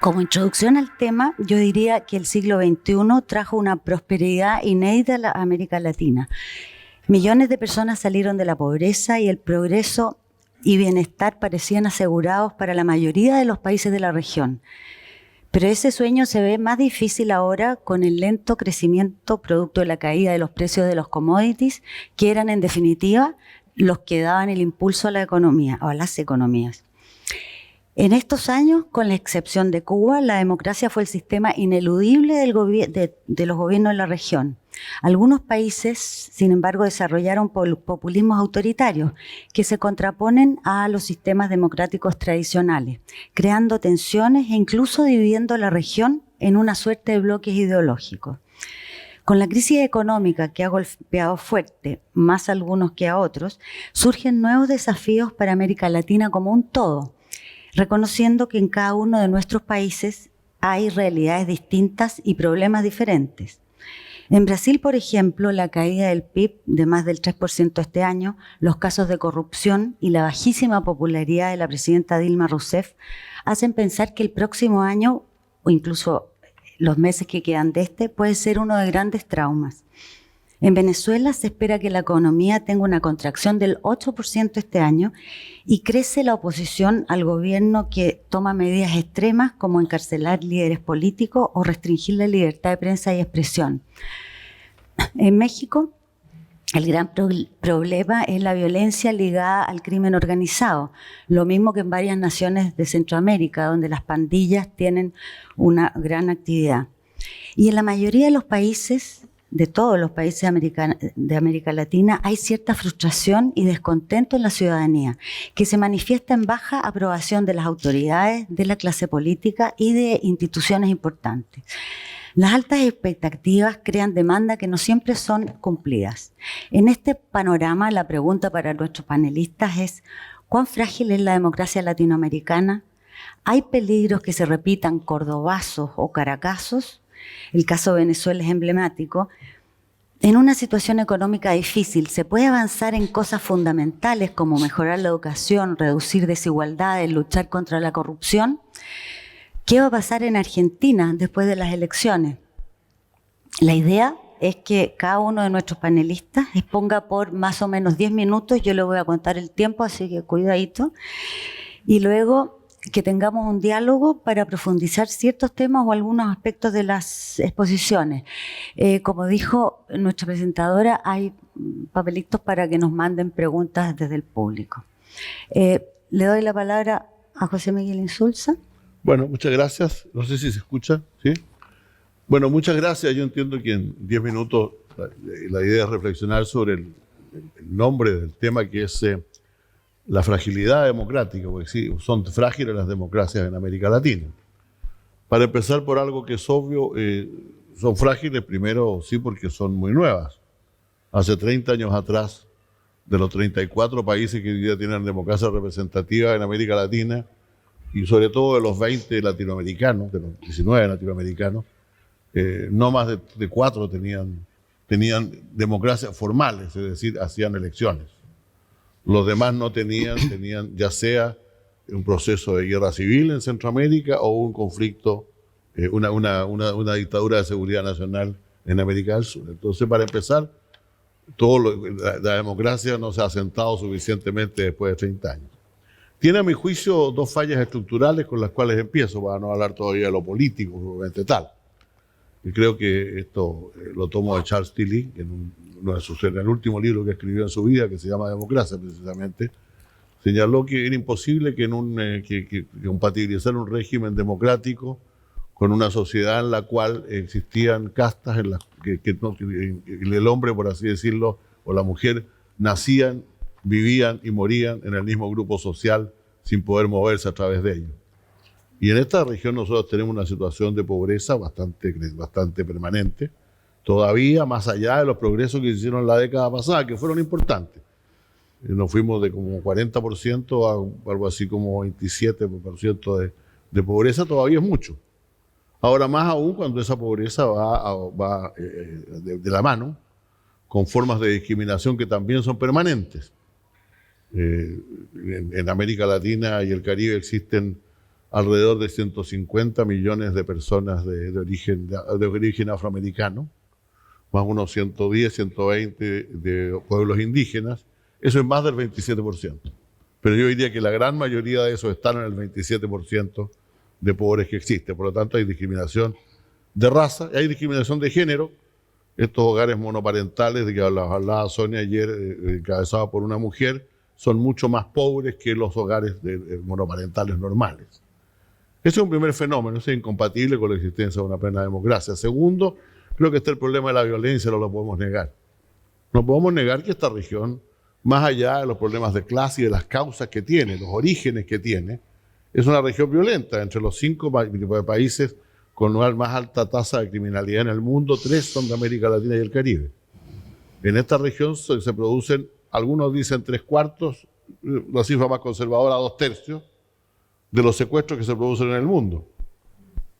Como introducción al tema, yo diría que el siglo XXI trajo una prosperidad inédita a la América Latina. Millones de personas salieron de la pobreza y el progreso y bienestar parecían asegurados para la mayoría de los países de la región. Pero ese sueño se ve más difícil ahora con el lento crecimiento producto de la caída de los precios de los commodities, que eran en definitiva los que daban el impulso a la economía o a las economías. En estos años, con la excepción de Cuba, la democracia fue el sistema ineludible de los gobiernos de la región. Algunos países, sin embargo, desarrollaron populismos autoritarios que se contraponen a los sistemas democráticos tradicionales, creando tensiones e incluso dividiendo la región en una suerte de bloques ideológicos. Con la crisis económica que ha golpeado fuerte, más a algunos que a otros, surgen nuevos desafíos para América Latina como un todo, reconociendo que en cada uno de nuestros países hay realidades distintas y problemas diferentes. En Brasil, por ejemplo, la caída del PIB de más del 3% este año, los casos de corrupción y la bajísima popularidad de la presidenta Dilma Rousseff hacen pensar que el próximo año, o incluso los meses que quedan de este, puede ser uno de grandes traumas. En Venezuela se espera que la economía tenga una contracción del 8% este año y crece la oposición al gobierno que toma medidas extremas como encarcelar líderes políticos o restringir la libertad de prensa y expresión. En México, el gran problema es la violencia ligada al crimen organizado, lo mismo que en varias naciones de Centroamérica, donde las pandillas tienen una gran actividad. Y en la mayoría de los países, de todos los países de América Latina, hay cierta frustración y descontento en la ciudadanía, que se manifiesta en baja aprobación de las autoridades, de la clase política y de instituciones importantes. Las altas expectativas crean demandas que no siempre son cumplidas. En este panorama, la pregunta para nuestros panelistas es: ¿cuán frágil es la democracia latinoamericana? ¿Hay peligros que se repitan cordobazos o caracazos? El caso de Venezuela es emblemático. En una situación económica difícil, ¿se puede avanzar en cosas fundamentales como mejorar la educación, reducir desigualdades, luchar contra la corrupción? ¿Qué va a pasar en Argentina después de las elecciones? La idea es que cada uno de nuestros panelistas exponga por más o menos 10 minutos, yo le voy a contar el tiempo, así que cuidadito, y luego que tengamos un diálogo para profundizar ciertos temas o algunos aspectos de las exposiciones. Como dijo nuestra presentadora, hay papelitos para que nos manden preguntas desde el público. Le doy la palabra a José Miguel Insulza. Bueno, muchas gracias. No sé si se escucha, ¿sí? Bueno, muchas gracias. Yo entiendo que en 10 minutos la idea es reflexionar sobre el nombre del tema, que es la fragilidad democrática, porque sí, son frágiles las democracias en América Latina. Para empezar por algo que es obvio, son frágiles primero, sí, porque son muy nuevas. Hace 30 años atrás, de los 34 países que hoy día tienen democracia representativa en América Latina, y sobre todo de los 20 latinoamericanos, de los 19 latinoamericanos, no más de 4 tenían democracias formales, es decir, hacían elecciones. Los demás no tenían ya sea un proceso de guerra civil en Centroamérica o un conflicto, una dictadura de seguridad nacional en América del Sur. Entonces, para empezar, la democracia no se ha asentado suficientemente después de 30 años. Tiene, a mi juicio, 2 fallas estructurales con las cuales empiezo, para no hablar todavía de lo político, probablemente tal. Y creo que esto lo tomo de Charles Tilly, en el último libro que escribió en su vida, que se llama Democracia, precisamente, señaló que era imposible que compatibilizar un régimen democrático con una sociedad en la cual existían castas, en las que el hombre, por así decirlo, o la mujer, nacían, vivían y morían en el mismo grupo social sin poder moverse a través de ellos. Y en esta región nosotros tenemos una situación de pobreza bastante permanente, todavía más allá de los progresos que se hicieron en la década pasada, que fueron importantes. Nos fuimos de como 40% a algo así como 27% de pobreza, todavía es mucho. Ahora, más aún cuando esa pobreza va de la mano con formas de discriminación que también son permanentes. En América Latina y el Caribe existen alrededor de 150 millones de personas de origen afroamericano, más unos 110, 120 de pueblos indígenas. Eso es más del 27%. Pero yo diría que la gran mayoría de esos están en el 27% de pobres que existe. Por lo tanto, hay discriminación de raza, hay discriminación de género. Estos hogares monoparentales de que hablaba Sonia ayer, encabezados por una mujer, son mucho más pobres que los hogares monoparentales normales. Ese es un primer fenómeno, es incompatible con la existencia de una plena democracia. Segundo, creo que está el problema de la violencia, no lo podemos negar. No podemos negar que esta región, más allá de los problemas de clase y de las causas que tiene, los orígenes que tiene, es una región violenta. Entre los 5 países con la más alta tasa de criminalidad en el mundo, 3 son de América Latina y el Caribe. En esta región se producen, algunos dicen 3/4, la cifra más conservadora 2/3, de los secuestros que se producen en el mundo.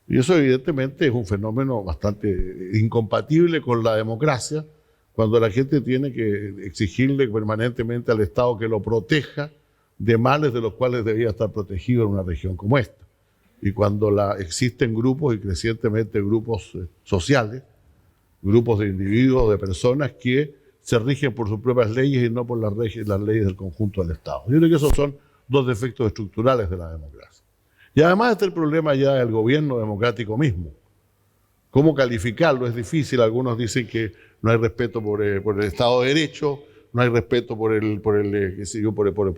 Y eso evidentemente es un fenómeno bastante incompatible con la democracia, cuando la gente tiene que exigirle permanentemente al Estado que lo proteja de males de los cuales debía estar protegido en una región como esta. Y cuando existen grupos, y crecientemente grupos sociales, grupos de individuos, de personas que se rigen por sus propias leyes y no por las leyes del conjunto del Estado. Yo creo que esos son 2 defectos estructurales de la democracia. Y además está el problema ya del gobierno democrático mismo. ¿Cómo calificarlo? Es difícil. Algunos dicen que no hay respeto por el Estado de Derecho, no hay respeto por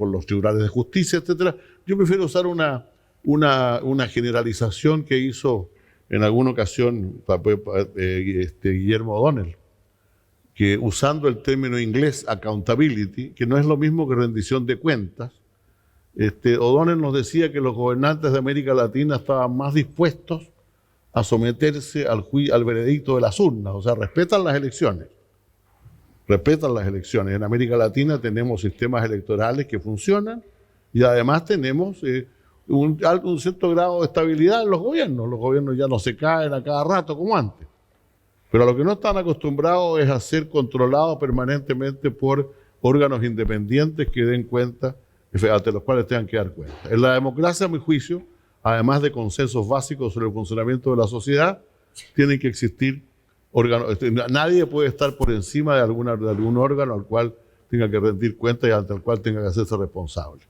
los tribunales de justicia, etc. Yo prefiero usar una generalización que hizo en alguna ocasión Guillermo O'Donnell, que usando el término inglés accountability, que no es lo mismo que rendición de cuentas, O'Donnell nos decía que los gobernantes de América Latina estaban más dispuestos a someterse al veredicto de las urnas, o sea, respetan las elecciones. En América Latina tenemos sistemas electorales que funcionan y además tenemos un cierto grado de estabilidad en los gobiernos. Los gobiernos ya no se caen a cada rato como antes. Pero a lo que no están acostumbrados es a ser controlados permanentemente por órganos independientes que den cuenta, ante los cuales tengan que dar cuenta. En la democracia, a mi juicio, además de consensos básicos sobre el funcionamiento de la sociedad, tienen que existir órganos. Nadie puede estar por encima de algún órgano al cual tenga que rendir cuenta y ante el cual tenga que hacerse responsable.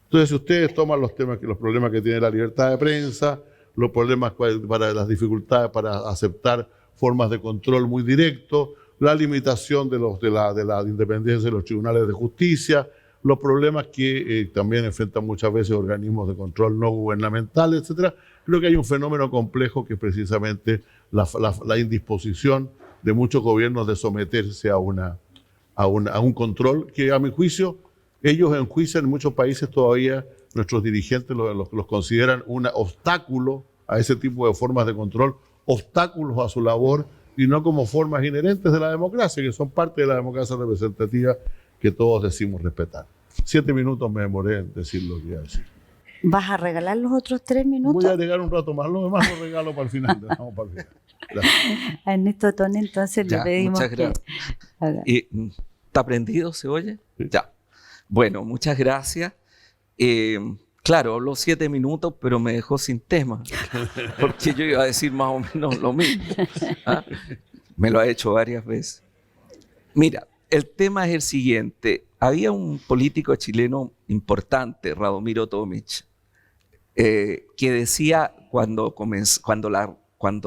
Entonces, si ustedes toman los problemas que tiene la libertad de prensa, los problemas para las dificultades para aceptar formas de control muy directo, la limitación de la independencia de los tribunales de justicia, los problemas que también enfrentan muchas veces organismos de control no gubernamentales, etc. Creo que hay un fenómeno complejo que es precisamente la indisposición de muchos gobiernos de someterse a un control que, a mi juicio, ellos enjuician en muchos países todavía, nuestros dirigentes los consideran un obstáculo a ese tipo de formas de control, obstáculos a su labor y no como formas inherentes de la democracia, que son parte de la democracia representativa que todos decimos respetar. 7 minutos me demoré en decir lo que iba a decir. ¿Vas a regalar los otros 3 minutos? Voy a agregar un rato más, lo demás lo regalo para el final. Dejamos para el final. Gracias. A Ernesto Tone, entonces Ya, le pedimos muchas gracias. que... ¿Está prendido? ¿Se oye? Sí. Ya. Bueno, muchas gracias. Claro, habló 7 minutos, pero me dejó sin tema, porque yo iba a decir más o menos lo mismo. ¿Ah? Me lo ha hecho varias veces. Mira, el tema es el siguiente. Había un político chileno importante, Radomiro Tomic, que decía cuando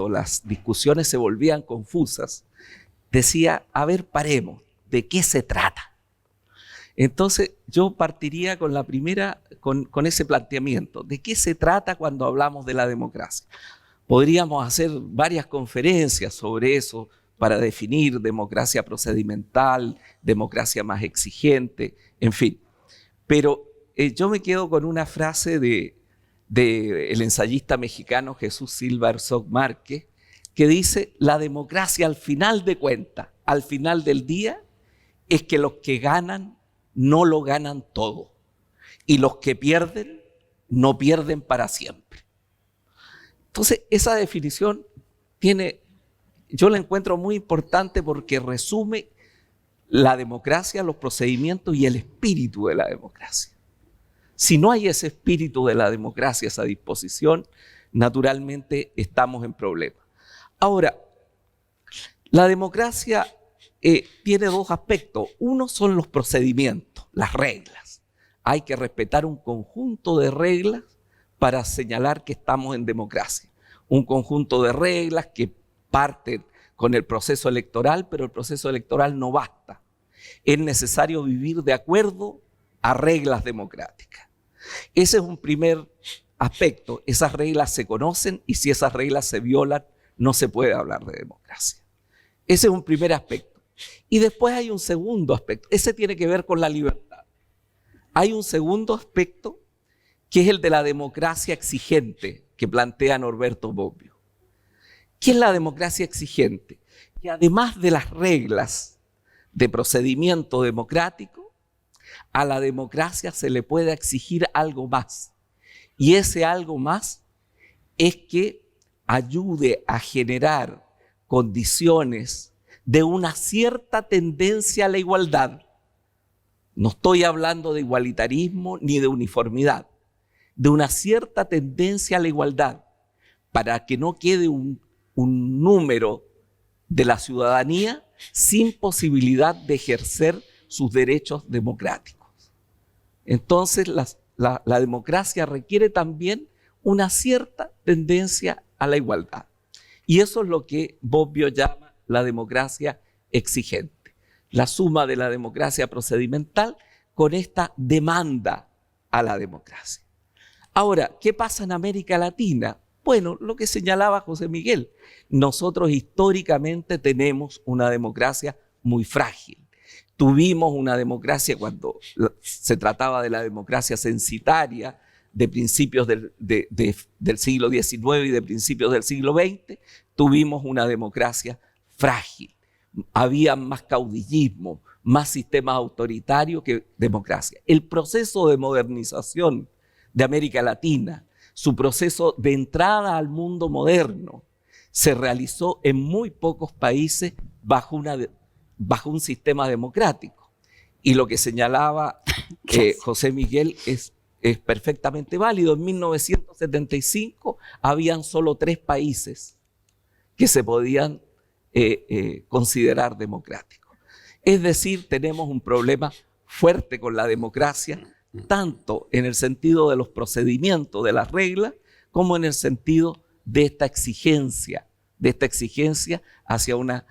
las discusiones se volvían confusas, decía, a ver, paremos, ¿de qué se trata? Entonces yo partiría con la primera, con ese planteamiento. ¿De qué se trata cuando hablamos de la democracia? Podríamos hacer varias conferencias sobre eso para definir democracia procedimental, democracia más exigente, en fin. Pero yo me quedo con una frase del ensayista mexicano Jesús Silva Herzog Márquez, que dice, la democracia al final de cuentas, al final del día, es que los que ganan no lo ganan todo y los que pierden no pierden para siempre. Entonces, esa definición yo la encuentro muy importante porque resume la democracia, los procedimientos y el espíritu de la democracia. Si no hay ese espíritu de la democracia, esa disposición, naturalmente estamos en problemas. Ahora, la democracia tiene dos aspectos. Uno son los procedimientos, las reglas. Hay que respetar un conjunto de reglas para señalar que estamos en democracia. Un conjunto de reglas que parten con el proceso electoral, pero el proceso electoral no basta. Es necesario vivir de acuerdo a reglas democráticas. Ese es un primer aspecto. Esas reglas se conocen y si esas reglas se violan, no se puede hablar de democracia. Ese es un primer aspecto. Y después hay un segundo aspecto. Ese tiene que ver con la libertad. Hay un segundo aspecto que es el de la democracia exigente que plantea Norberto Bobbio. ¿Qué es la democracia exigente? Que además de las reglas de procedimiento democrático, a la democracia se le puede exigir algo más. Y ese algo más es que ayude a generar condiciones de una cierta tendencia a la igualdad. No estoy hablando de igualitarismo ni de uniformidad, de una cierta tendencia a la igualdad, para que no quede un número de la ciudadanía sin posibilidad de ejercer sus derechos democráticos. Entonces, la democracia requiere también una cierta tendencia a la igualdad. Y eso es lo que Bobbio llama la democracia exigente. La suma de la democracia procedimental con esta demanda a la democracia. Ahora, ¿qué pasa en América Latina? Bueno, lo que señalaba José Miguel. Nosotros históricamente tenemos una democracia muy frágil. Tuvimos una democracia cuando se trataba de la democracia censitaria de principios del siglo XIX y de principios del siglo XX. Tuvimos una democracia frágil. Había más caudillismo, más sistemas autoritarios que democracia. El proceso de modernización de América Latina, su proceso de entrada al mundo moderno, se realizó en muy pocos países bajo un sistema democrático. Y lo que señalaba José Miguel es perfectamente válido. En 1975 habían solo 3 países que se podían considerar democráticos. Es decir, tenemos un problema fuerte con la democracia, tanto en el sentido de los procedimientos, de las reglas, como en el sentido de esta exigencia hacia una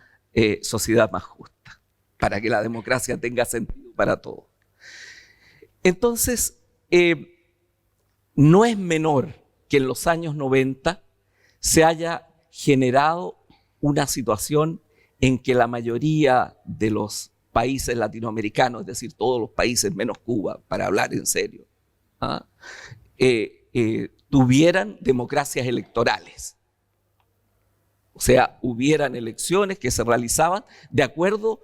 sociedad más justa, para que la democracia tenga sentido para todos. Entonces, no es menor que en los años 90 se haya generado una situación en que la mayoría de los países latinoamericanos, es decir, todos los países menos Cuba, para hablar en serio, tuvieran democracias electorales. O sea, hubieran elecciones que se realizaban de acuerdo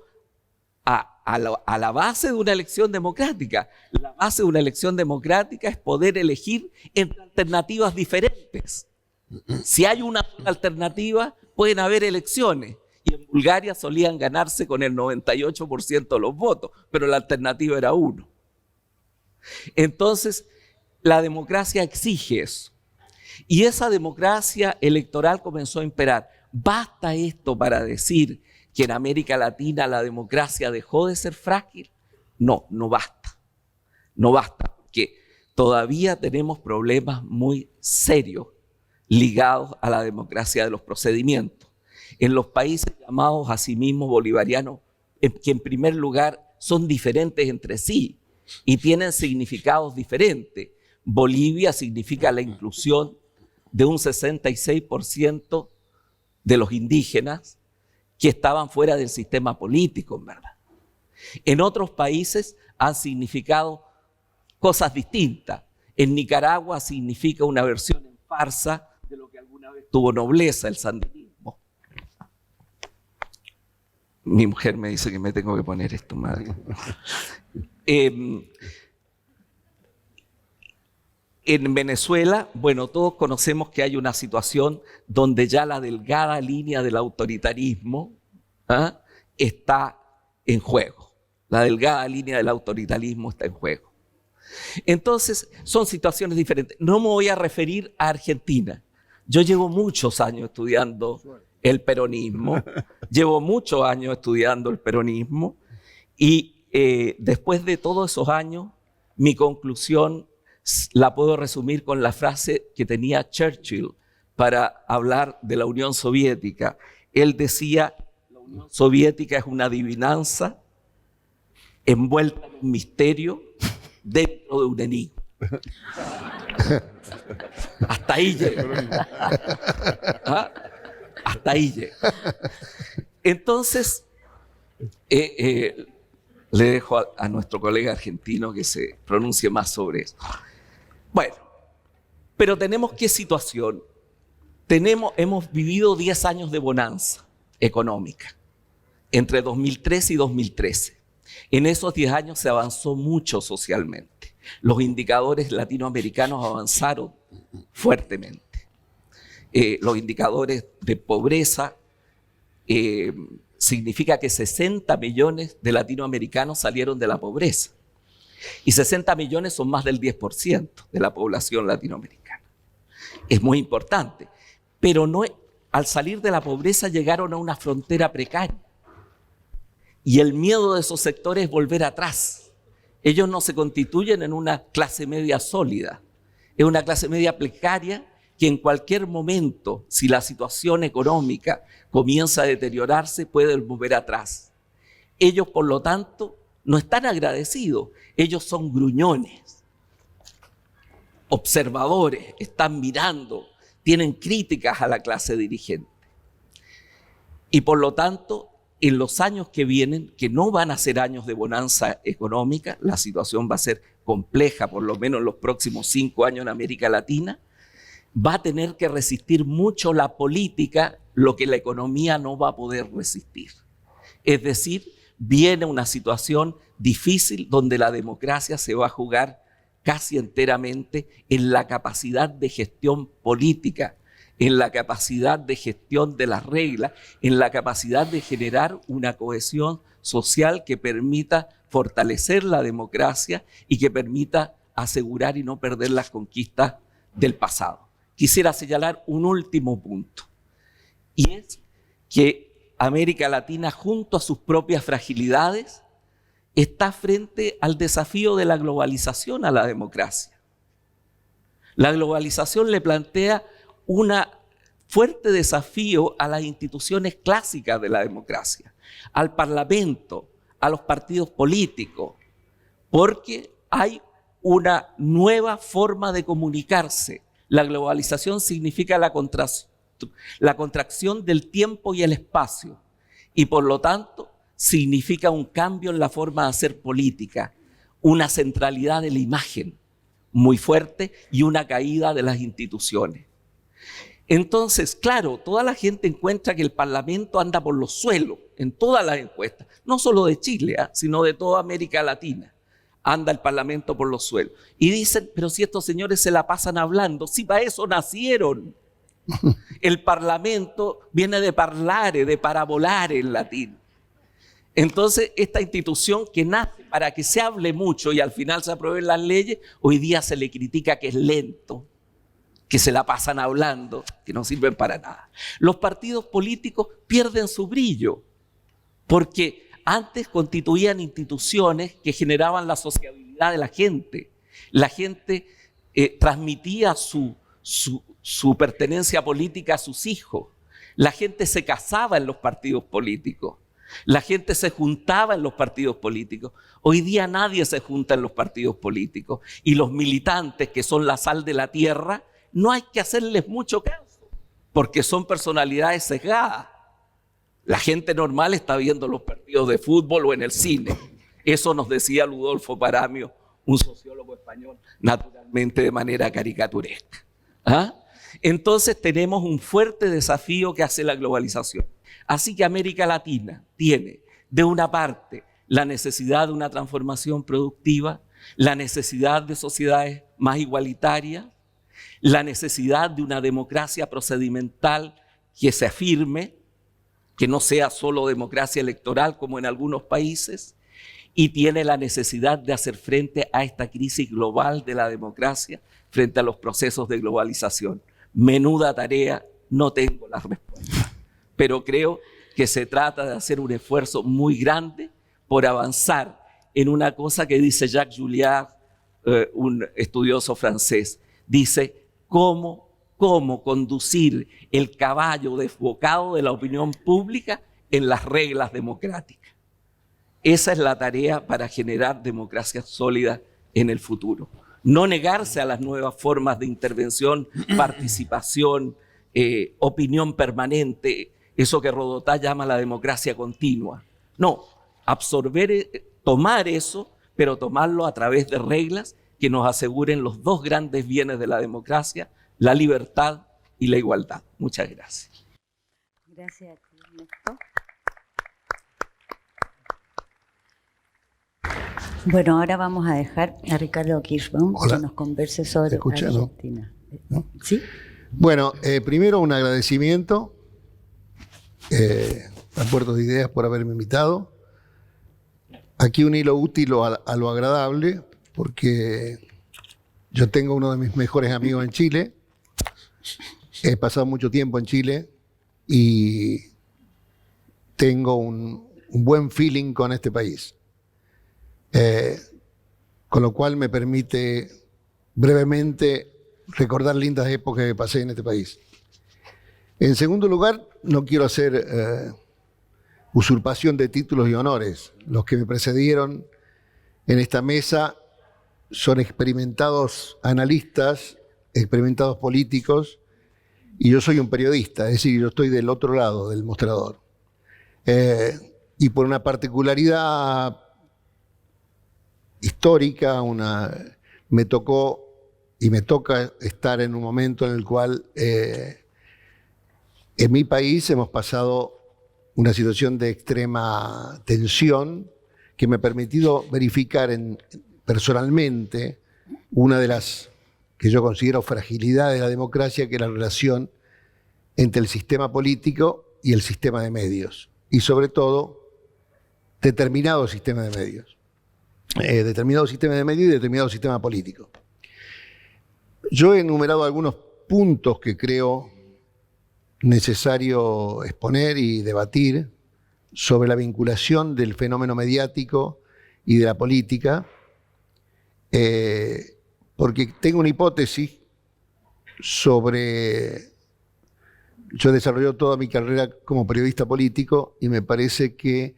a la base de una elección democrática. La base de una elección democrática es poder elegir entre alternativas diferentes. Si hay una alternativa, pueden haber elecciones. Y en Bulgaria solían ganarse con el 98% de los votos, pero la alternativa era 1. Entonces, la democracia exige eso. Y esa democracia electoral comenzó a imperar. ¿Basta esto para decir que en América Latina la democracia dejó de ser frágil? No, no basta. No basta, porque todavía tenemos problemas muy serios ligados a la democracia de los procedimientos. En los países llamados a sí mismos bolivarianos, que en primer lugar son diferentes entre sí y tienen significados diferentes. Bolivia significa la inclusión de un 66% de los indígenas que estaban fuera del sistema político, en verdad. En otros países han significado cosas distintas. En Nicaragua significa una versión en farsa de lo que alguna vez tuvo nobleza, el sandinismo. Mi mujer me dice que me tengo que poner esto, madre. En Venezuela, bueno, todos conocemos que hay una situación donde ya la delgada línea del autoritarismo está en juego. La delgada línea del autoritarismo está en juego. Entonces, son situaciones diferentes. No me voy a referir a Argentina. Yo llevo muchos años estudiando el peronismo, y después de todos esos años, mi conclusión la puedo resumir con la frase que tenía Churchill para hablar de la Unión Soviética. Él decía: la Unión Soviética es una adivinanza envuelta en un misterio dentro de un enigma. Hasta ahí llega. ¿Ah? Hasta ahí llega. Entonces, le dejo a nuestro colega argentino que se pronuncie más sobre eso. Bueno, pero tenemos qué situación. Hemos vivido 10 años de bonanza económica, entre 2013 y 2013. En esos 10 años se avanzó mucho socialmente. Los indicadores latinoamericanos avanzaron fuertemente. Los indicadores de pobreza significa que 60 millones de latinoamericanos salieron de la pobreza. Y 60 millones son más del 10% de la población latinoamericana. Es muy importante. Pero al salir de la pobreza llegaron a una frontera precaria. Y el miedo de esos sectores es volver atrás. Ellos no se constituyen en una clase media sólida. Es una clase media precaria que en cualquier momento, si la situación económica comienza a deteriorarse, puede volver atrás. Ellos, por lo tanto, no están agradecidos. Ellos son gruñones, observadores, están mirando, tienen críticas a la clase dirigente. Y por lo tanto, en los años que vienen, que no van a ser años de bonanza económica, la situación va a ser compleja, por lo menos en los próximos 5 años en América Latina, va a tener que resistir mucho la política, lo que la economía no va a poder resistir. Es decir, viene una situación difícil donde la democracia se va a jugar casi enteramente en la capacidad de gestión política, en la capacidad de gestión de las reglas, en la capacidad de generar una cohesión social que permita fortalecer la democracia y que permita asegurar y no perder las conquistas del pasado. Quisiera señalar un último punto, y es que América Latina, junto a sus propias fragilidades, está frente al desafío de la globalización a la democracia. La globalización le plantea un fuerte desafío a las instituciones clásicas de la democracia, al Parlamento, a los partidos políticos, porque hay una nueva forma de comunicarse. La globalización significa la contracción del tiempo y el espacio, y por lo tanto significa un cambio en la forma de hacer política, una centralidad de la imagen muy fuerte y una caída de las instituciones. Entonces, claro, toda la gente encuentra que el Parlamento anda por los suelos en todas las encuestas, no solo de Chile, sino de toda América Latina. Anda el Parlamento por los suelos. Y dicen, pero si estos señores se la pasan hablando, si para eso nacieron. El Parlamento viene de parlare, de parabolare en latín. Entonces, esta institución que nace para que se hable mucho y al final se aprueben las leyes, hoy día se le critica que es lento, que se la pasan hablando, que no sirven para nada. Los partidos políticos pierden su brillo, porque antes constituían instituciones que generaban la sociabilidad de la gente. La gente transmitía su pertenencia política a sus hijos. La gente se casaba en los partidos políticos. La gente se juntaba en los partidos políticos. Hoy día nadie se junta en los partidos políticos. Y los militantes, que son la sal de la tierra, no hay que hacerles mucho caso, porque son personalidades sesgadas. La gente normal está viendo los partidos de fútbol o en el cine. Eso nos decía Ludolfo Paramio, un sociólogo español, naturalmente de manera caricaturesca. Entonces tenemos un fuerte desafío que hace la globalización. Así que América Latina tiene, de una parte, la necesidad de una transformación productiva, la necesidad de sociedades más igualitarias, la necesidad de una democracia procedimental que se afirme, que no sea solo democracia electoral como en algunos países, y tiene la necesidad de hacer frente a esta crisis global de la democracia frente a los procesos de globalización. Menuda tarea, no tengo la respuesta, pero creo que se trata de hacer un esfuerzo muy grande por avanzar en una cosa que dice Jacques Julliard, un estudioso francés. Dice, ¿cómo conducir el caballo desbocado de la opinión pública en las reglas democráticas? Esa es la tarea para generar democracias sólidas en el futuro. No negarse a las nuevas formas de intervención, participación, opinión permanente, eso que Rodotà llama la democracia continua. No, absorber, tomar eso, pero tomarlo a través de reglas que nos aseguren los dos grandes bienes de la democracia, la libertad y la igualdad. Muchas gracias. Gracias a ti, Ernesto. Bueno, ahora vamos a dejar a Ricardo Kirschbaum que nos converse sobre Argentina. ¿No? ¿Sí? Bueno, primero un agradecimiento a Puerto de Ideas por haberme invitado. Aquí un hilo útil a lo agradable, porque yo tengo uno de mis mejores amigos en Chile. He pasado mucho tiempo en Chile y tengo un buen feeling con este país. Con lo cual me permite brevemente recordar lindas épocas que pasé en este país. En segundo lugar, no quiero hacer usurpación de títulos y honores. Los que me precedieron en esta mesa son experimentados analistas, experimentados políticos, y yo soy un periodista, es decir, yo estoy del otro lado del mostrador. Y por una particularidad histórica, me tocó y me toca estar en un momento en el cual en mi país hemos pasado una situación de extrema tensión que me ha permitido verificar personalmente una de las que yo considero fragilidades de la democracia, que es la relación entre el sistema político y el sistema de medios, y sobre todo determinado sistema de medios. Determinado sistema de medios y determinado sistema político. Yo he enumerado algunos puntos que creo necesario exponer y debatir sobre la vinculación del fenómeno mediático y de la política, porque tengo una hipótesis sobre... Yo he desarrollado toda mi carrera como periodista político y me parece que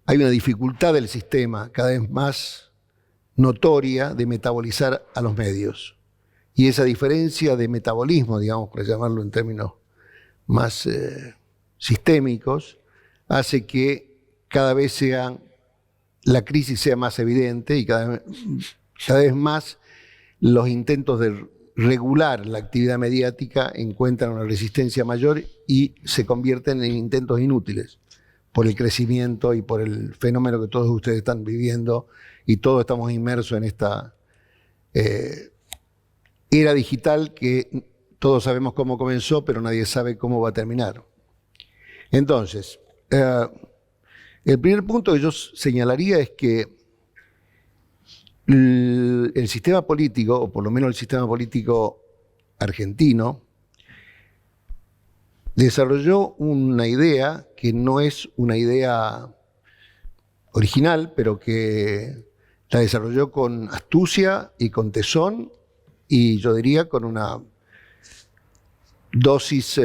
hay una dificultad del sistema cada vez más notoria de metabolizar a los medios. Y esa diferencia de metabolismo, digamos, para llamarlo en términos más sistémicos, hace que cada vez la crisis sea más evidente y cada vez más los intentos de regular la actividad mediática encuentran una resistencia mayor y se convierten en intentos inútiles por el crecimiento y por el fenómeno que todos ustedes están viviendo y todos estamos inmersos en esta era digital que todos sabemos cómo comenzó, pero nadie sabe cómo va a terminar. Entonces, el primer punto que yo señalaría es que el sistema político, o por lo menos el sistema político argentino, desarrolló una idea que no es una idea original, pero que la desarrolló con astucia y con tesón, y yo diría con una dosis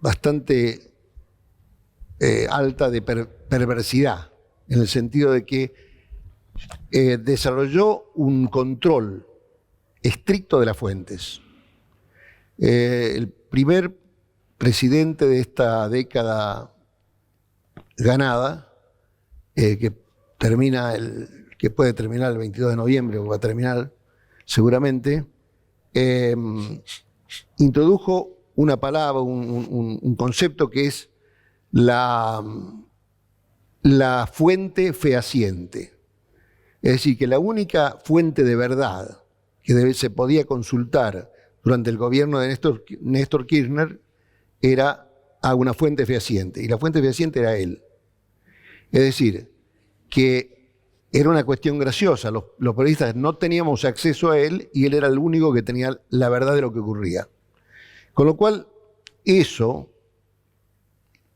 bastante alta de perversidad, en el sentido de que desarrolló un control estricto de las fuentes. El primer presidente de esta década ganada, que puede terminar el 22 de noviembre, o va a terminar seguramente, introdujo una palabra, un concepto que es la fuente fehaciente. Es decir, que la única fuente de verdad que se podía consultar durante el gobierno de Néstor Kirchner era una fuente fehaciente, y la fuente fehaciente era él. Es decir, que era una cuestión graciosa. Los periodistas no teníamos acceso a él y él era el único que tenía la verdad de lo que ocurría. Con lo cual, eso,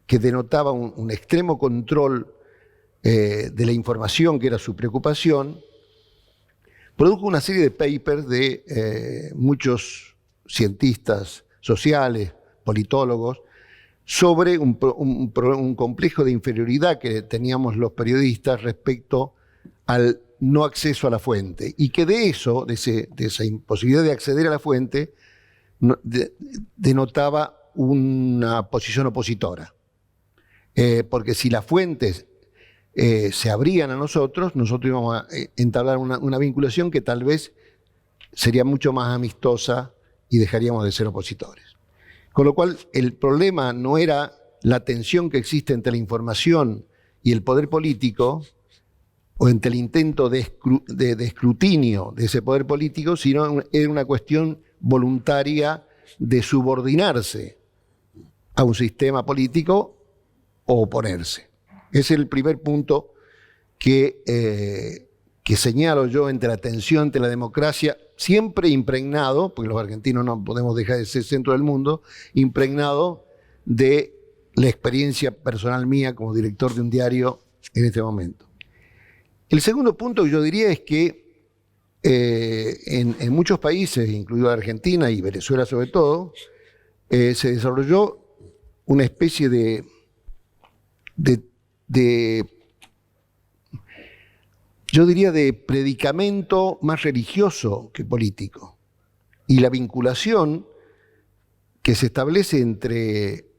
que denotaba un extremo control de la información, que era su preocupación, produjo una serie de papers de muchos cientistas sociales, politólogos, sobre un complejo de inferioridad que teníamos los periodistas respecto al no acceso a la fuente, y que de esa imposibilidad de acceder a la fuente denotaba una posición opositora. Porque si las fuentes se abrían a nosotros íbamos a entablar una vinculación que tal vez sería mucho más amistosa y dejaríamos de ser opositores. Con lo cual, el problema no era la tensión que existe entre la información y el poder político, o entre el intento de escrutinio de ese poder político, sino era una cuestión voluntaria de subordinarse a un sistema político o oponerse. Ese es el primer punto que señalo yo entre la tensión entre la democracia, siempre impregnado, porque los argentinos no podemos dejar de ser centro del mundo, impregnado de la experiencia personal mía como director de un diario en este momento. El segundo punto que yo diría es que en muchos países, incluido Argentina y Venezuela sobre todo, se desarrolló una especie de yo diría de predicamento más religioso que político. Y la vinculación que se establece entre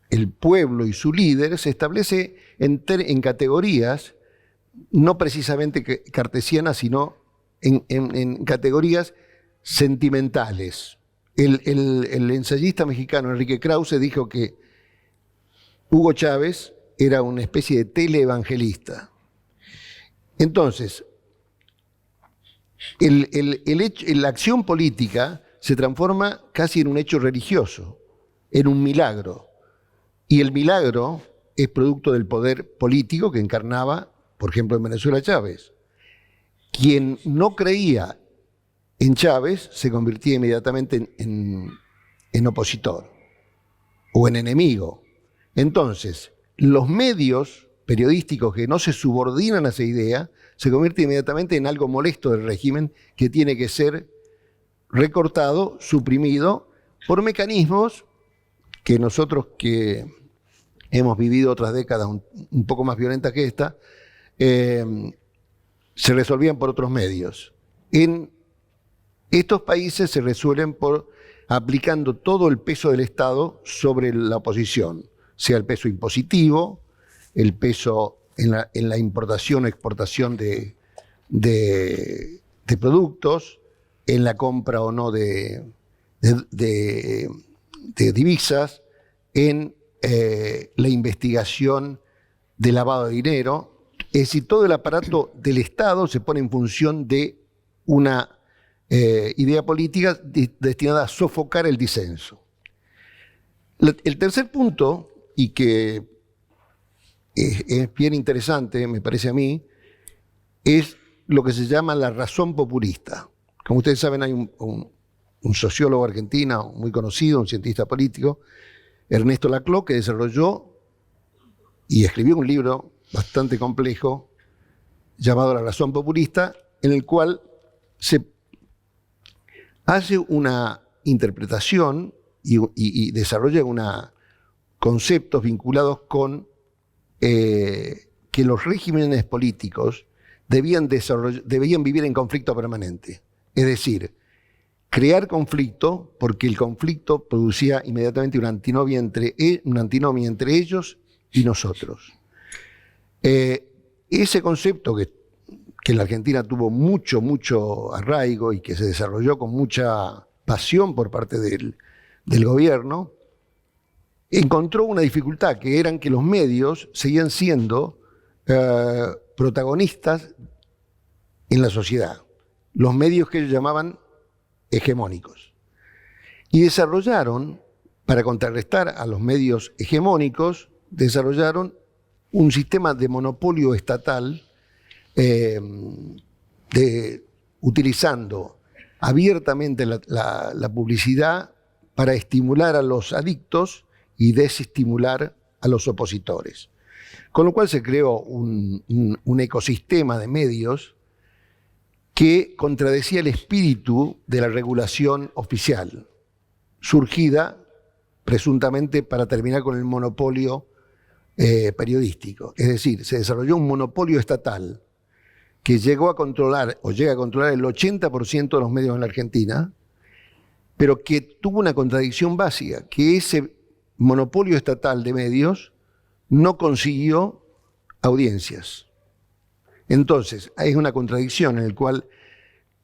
el pueblo y su líder se establece en categorías no precisamente cartesianas, sino en categorías sentimentales. El ensayista mexicano Enrique Krause dijo que Hugo Chávez era una especie de teleevangelista. Entonces, la acción política se transforma casi en un hecho religioso, en un milagro. Y el milagro es producto del poder político que encarnaba, por ejemplo, en Venezuela Chávez. Quien no creía en Chávez se convertía inmediatamente en opositor o en enemigo. Entonces, los medios periodísticos que no se subordinan a esa idea se convierten inmediatamente en algo molesto del régimen que tiene que ser recortado, suprimido por mecanismos que nosotros que hemos vivido otras décadas un poco más violentas que esta, se resolvían por otros medios. En estos países se resuelven aplicando todo el peso del Estado sobre la oposición, sea el peso impositivo, el peso en la importación o exportación de productos, en la compra o no de divisas, en la investigación de lavado de dinero. Es decir, todo el aparato del Estado se pone en función de una idea política destinada a sofocar el disenso. El tercer punto, y que es bien interesante, me parece a mí, es lo que se llama la razón populista. Como ustedes saben, hay un sociólogo argentino muy conocido, un cientista político, Ernesto Laclau, que desarrolló y escribió un libro bastante complejo llamado La razón populista, en el cual se hace una interpretación y desarrolla conceptos vinculados con que los regímenes políticos debían vivir en conflicto permanente. Es decir, crear conflicto porque el conflicto producía inmediatamente una antinomia entre ellos y nosotros. Ese concepto que en la Argentina tuvo mucho arraigo y que se desarrolló con mucha pasión por parte del gobierno, encontró una dificultad, que eran que los medios seguían siendo protagonistas en la sociedad, los medios que ellos llamaban hegemónicos. Y desarrollaron, para contrarrestar a los medios hegemónicos, desarrollaron un sistema de monopolio estatal utilizando abiertamente la publicidad para estimular a los adictos y desestimular a los opositores. Con lo cual se creó un ecosistema de medios que contradecía el espíritu de la regulación oficial, surgida presuntamente para terminar con el monopolio periodístico. Es decir, se desarrolló un monopolio estatal que llegó a controlar, o llega a controlar, el 80% de los medios en la Argentina, pero que tuvo una contradicción básica, que ese monopolio estatal de medios no consiguió audiencias. Entonces, hay una contradicción en la cual,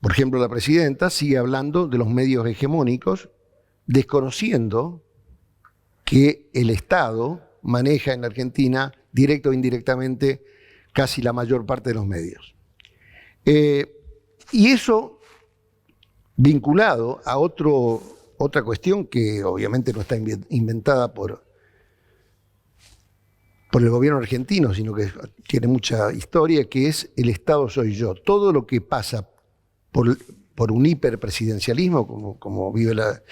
por ejemplo, la presidenta sigue hablando de los medios hegemónicos, desconociendo que el Estado maneja en la Argentina, directo o indirectamente, casi la mayor parte de los medios. Y eso vinculado a otra cuestión que obviamente no está inventada por el gobierno argentino, sino que tiene mucha historia, que es el Estado soy yo. Todo lo que pasa por un hiperpresidencialismo, como vive la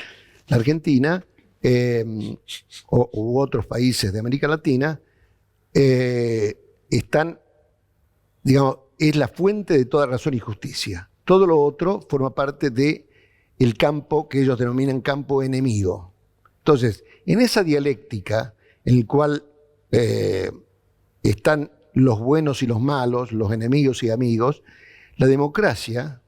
Argentina, u otros países de América Latina, están, digamos, es la fuente de toda razón y justicia. Todo lo otro forma parte del campo que ellos denominan campo enemigo. Entonces, en esa dialéctica en la cual están los buenos y los malos, los enemigos y amigos, la democracia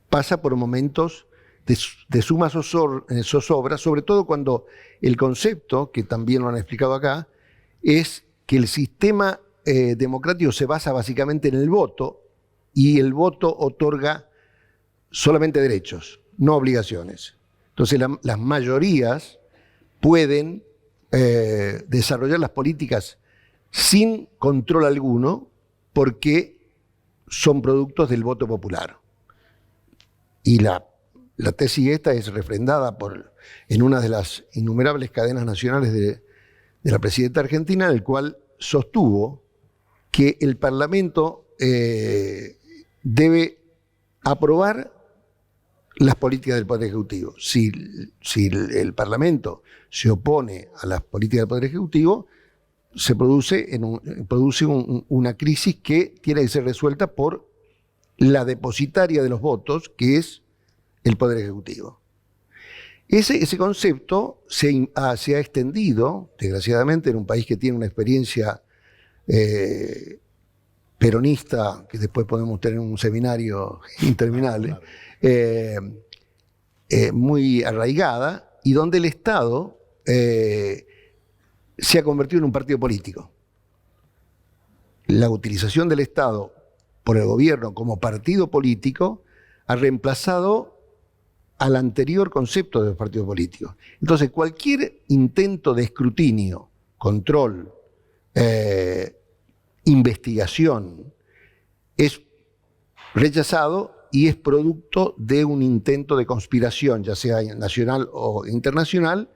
pasa por momentos de suma zozobra, sobre todo cuando el concepto, que también lo han explicado acá, es que el sistema democrático se basa básicamente en el voto, y el voto otorga solamente derechos, no obligaciones. Entonces las mayorías pueden desarrollar las políticas sin control alguno porque son productos del voto popular. Y la tesis esta es refrendada en una de las innumerables cadenas nacionales de la presidenta argentina, en el cual sostuvo que el Parlamento debe aprobar las políticas del Poder Ejecutivo. Si el Parlamento se opone a las políticas del Poder Ejecutivo, se produce una crisis que tiene que ser resuelta por la depositaria de los votos, que es el Poder Ejecutivo. Ese concepto se ha extendido, desgraciadamente, en un país que tiene una experiencia peronista, que después podemos tener un seminario interminable, muy arraigada, y donde el Estado se ha convertido en un partido político. La utilización del Estado por el gobierno como partido político ha reemplazado al anterior concepto de los partidos políticos. Entonces, cualquier intento de escrutinio, control, investigación, es rechazado y es producto de un intento de conspiración, ya sea nacional o internacional,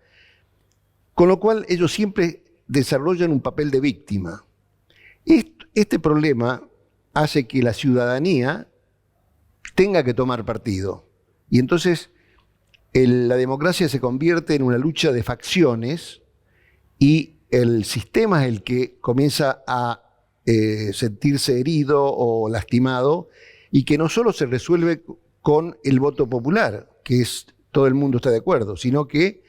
con lo cual ellos siempre desarrollan un papel de víctima. Este problema hace que la ciudadanía tenga que tomar partido. Y entonces la democracia se convierte en una lucha de facciones y el sistema es el que comienza a sentirse herido o lastimado, y que no solo se resuelve con el voto popular, que es todo el mundo está de acuerdo, sino que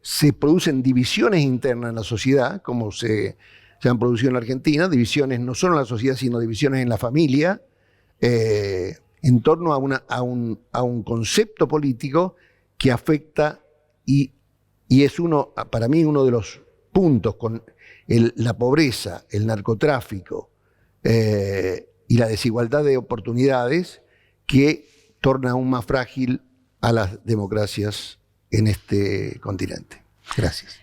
se producen divisiones internas en la sociedad, como se han producido en la Argentina, divisiones no solo en la sociedad, sino divisiones en la familia, en torno a un concepto político que afecta y es para mí uno de los puntos con la pobreza, el narcotráfico y la desigualdad de oportunidades, que torna aún más frágil a las democracias en este continente. Gracias.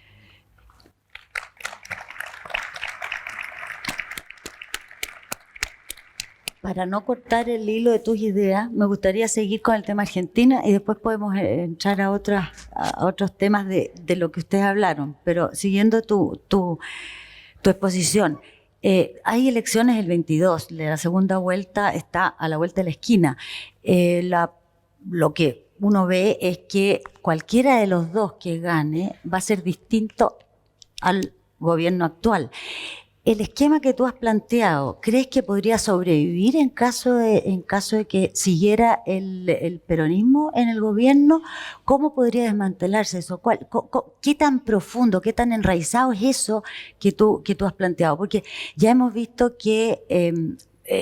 Para no cortar el hilo de tus ideas, me gustaría seguir con el tema Argentina y después podemos entrar a otros temas de lo que ustedes hablaron. Pero siguiendo tu exposición, Hay elecciones el 22, la segunda vuelta está a la vuelta de la esquina. Lo que uno ve es que cualquiera de los dos que gane va a ser distinto al gobierno actual. El esquema que tú has planteado, ¿crees que podría sobrevivir en caso de que siguiera el peronismo en el gobierno? ¿Cómo podría desmantelarse eso? ¿Qué tan profundo, qué tan enraizado es eso que tú has planteado? Porque ya hemos visto que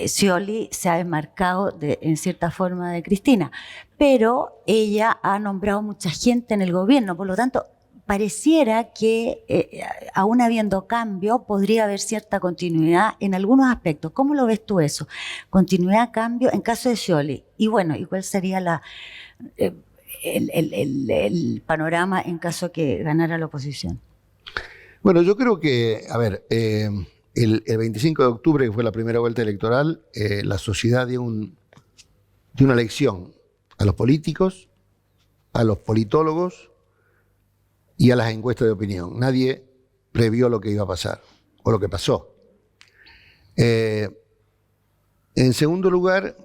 Scioli se ha desmarcado en cierta forma de Cristina, pero ella ha nombrado mucha gente en el gobierno, por lo tanto, pareciera que aún habiendo cambio podría haber cierta continuidad en algunos aspectos. ¿Cómo lo ves tú eso? Continuidad, cambio en caso de Scioli. Y bueno, ¿y cuál sería el panorama en caso que ganara la oposición? Bueno, yo creo que, a ver, el 25 de octubre, que fue la primera vuelta electoral, la sociedad dio una lección a los políticos, a los politólogos y a las encuestas de opinión. Nadie previó lo que iba a pasar, o lo que pasó. En segundo lugar,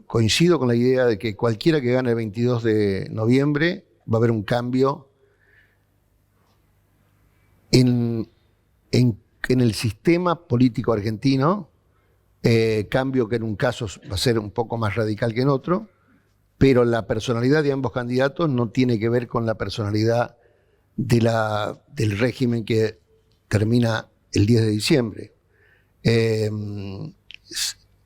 coincido con la idea de que cualquiera que gane el 22 de noviembre va a haber un cambio en el sistema político argentino, cambio que en un caso va a ser un poco más radical que en otro, pero la personalidad de ambos candidatos no tiene que ver con la personalidad del régimen que termina el 10 de diciembre.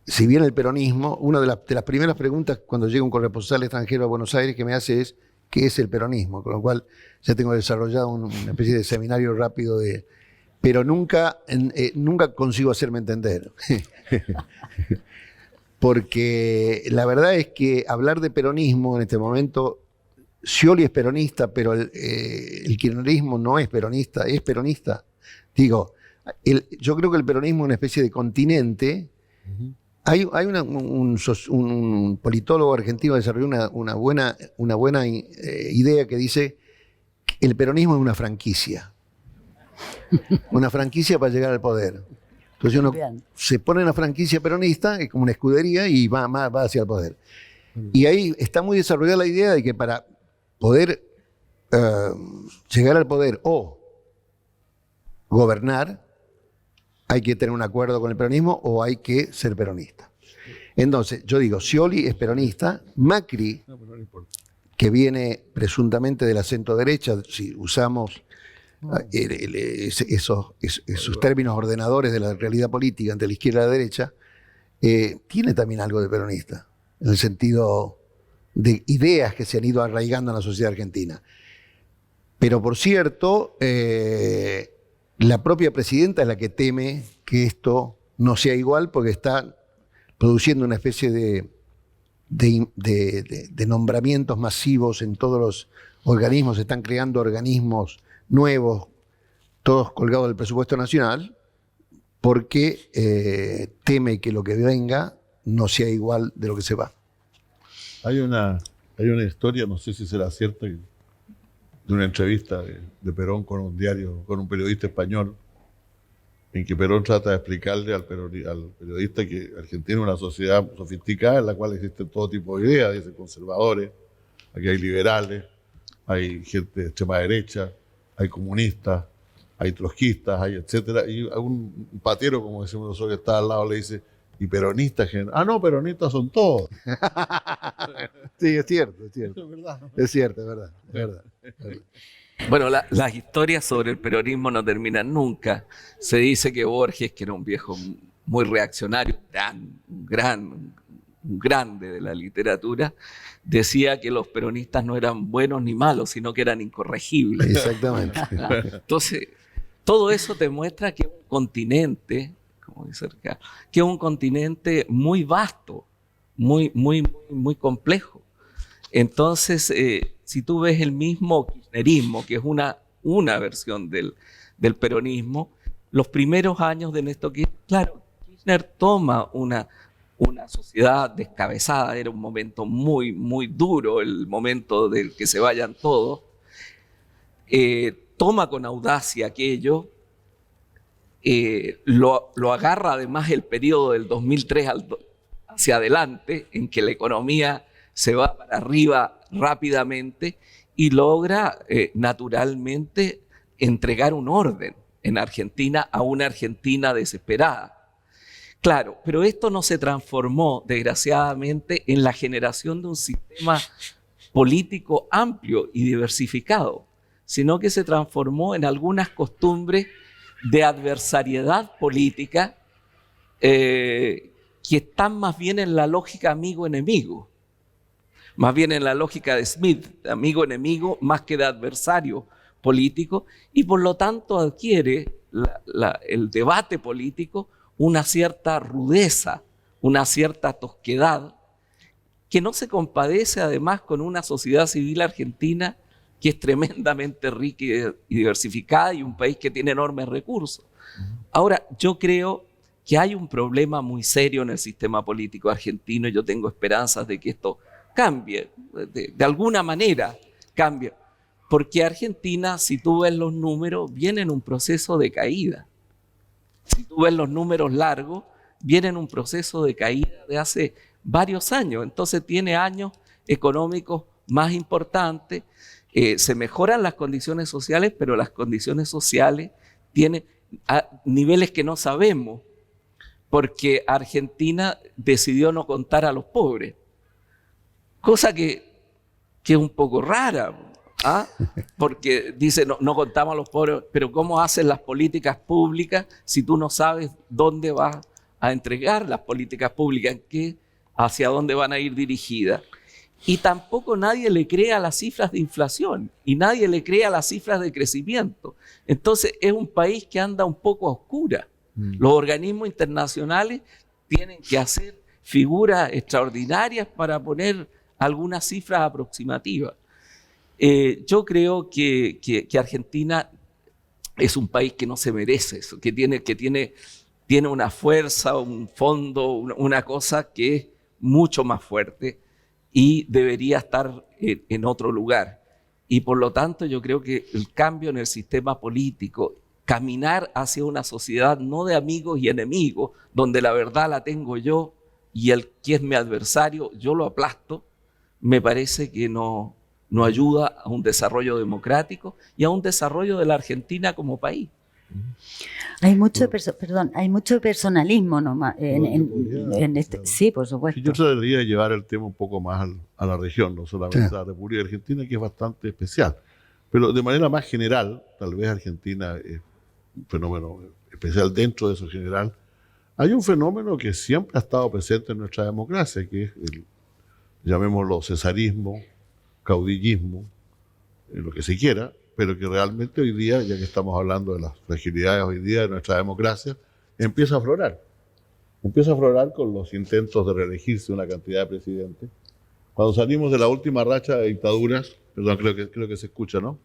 Si bien el peronismo, una de las primeras preguntas cuando llega un corresponsal extranjero a Buenos Aires que me hace es ¿qué es el peronismo? Con lo cual ya tengo desarrollado una especie de seminario rápido pero nunca consigo hacerme entender. Porque la verdad es que hablar de peronismo en este momento, Scioli es peronista, pero el kirchnerismo no es peronista, es peronista. Digo, yo creo que el peronismo es una especie de continente. Uh-huh. Hay un politólogo argentino que desarrolló una buena idea que dice que el peronismo es una franquicia. Una franquicia para llegar al poder. Entonces uno se pone en la franquicia peronista, es como una escudería, y va hacia el poder. Y ahí está muy desarrollada la idea de que para poder llegar al poder o gobernar, hay que tener un acuerdo con el peronismo o hay que ser peronista. Entonces, yo digo, Scioli es peronista, Macri, que viene presuntamente de la centro derecha, si usamos esos términos ordenadores de la realidad política entre la izquierda y la derecha, tiene también algo de peronista, en el sentido de ideas que se han ido arraigando en la sociedad argentina. Pero por cierto, la propia presidenta es la que teme que esto no sea igual, porque está produciendo una especie de nombramientos masivos en todos los organismos. Se están creando organismos nuevos, todos colgados del presupuesto nacional, porque teme que lo que venga no sea igual de lo que se va. Hay una historia, no sé si será cierta, de una entrevista de Perón con un diario, con un periodista español, en que Perón trata de explicarle al periodista que Argentina es una sociedad sofisticada en la cual existen todo tipo de ideas, dice conservadores, aquí hay liberales, hay gente de extrema derecha, hay comunistas, hay trotskistas, hay etcétera, y a un patero, como decimos nosotros, que está al lado, le dice, ¿y peronistas? No, peronistas son todos. Sí, es cierto. Es verdad, ¿no? Es cierto, es verdad. Bueno, las historias sobre el peronismo no terminan nunca. Se dice que Borges, que era un viejo muy reaccionario, un grande de la literatura, decía que los peronistas no eran buenos ni malos, sino que eran incorregibles. Exactamente. Entonces, todo eso te muestra que es un continente, como dice Ricardo, que es un continente muy vasto, muy complejo. Entonces, si tú ves el mismo kirchnerismo, que es una versión del peronismo, los primeros años de Néstor Kirchner, claro, Kirchner toma una sociedad descabezada, era un momento muy duro, el momento del que se vayan todos, toma con audacia aquello, lo agarra además el periodo del 2003 hacia adelante, en que la economía se va para arriba rápidamente y logra naturalmente entregar un orden en Argentina a una Argentina desesperada. Claro, pero esto no se transformó, desgraciadamente, en la generación de un sistema político amplio y diversificado, sino que se transformó en algunas costumbres de adversariedad política que están más bien en la lógica amigo-enemigo, más bien en la lógica de Smith, de amigo-enemigo más que de adversario político, y por lo tanto adquiere el debate político una cierta rudeza, una cierta tosquedad, que no se compadece además con una sociedad civil argentina que es tremendamente rica y diversificada y un país que tiene enormes recursos. Ahora, yo creo que hay un problema muy serio en el sistema político argentino y yo tengo esperanzas de que esto cambie, de alguna manera cambie, porque Argentina, si tú ves los números, viene en un proceso de caída. Si tú ves los números largos, viene en un proceso de caída de hace varios años. Entonces tiene años económicos más importantes, se mejoran las condiciones sociales, pero las condiciones sociales tienen niveles que no sabemos, porque Argentina decidió no contar a los pobres, cosa que es un poco rara. Porque dice, no contamos a los pobres, pero ¿cómo hacen las políticas públicas si tú no sabes dónde vas a entregar las políticas públicas, hacia dónde van a ir dirigidas? Y tampoco nadie le cree a las cifras de inflación y nadie le cree a las cifras de crecimiento. Entonces es un país que anda un poco a oscuras. Los organismos internacionales tienen que hacer figuras extraordinarias para poner algunas cifras aproximativas. Yo creo que Argentina es un país que no se merece eso, que tiene una fuerza, un fondo, una cosa que es mucho más fuerte y debería estar en otro lugar. Y por lo tanto yo creo que el cambio en el sistema político, caminar hacia una sociedad no de amigos y enemigos, donde la verdad la tengo yo y el que es mi adversario yo lo aplasto, me parece que no ayuda a un desarrollo democrático y a un desarrollo de la Argentina como país. Hay mucho, hay mucho personalismo nomás en este. Sí, por supuesto. Yo trataría de llevar el tema un poco más a la región, no solamente a la República Argentina, que es bastante especial. Pero de manera más general, tal vez Argentina es un fenómeno especial dentro de eso general. Hay un fenómeno que siempre ha estado presente en nuestra democracia, que es llamémoslo cesarismo, caudillismo, lo que se quiera, pero que realmente hoy día, ya que estamos hablando de las fragilidades hoy día de nuestra democracia, empieza a aflorar. Empieza a aflorar con los intentos de reelegirse una cantidad de presidentes. Cuando salimos de la última racha de dictaduras, perdón, creo que se escucha, ¿no?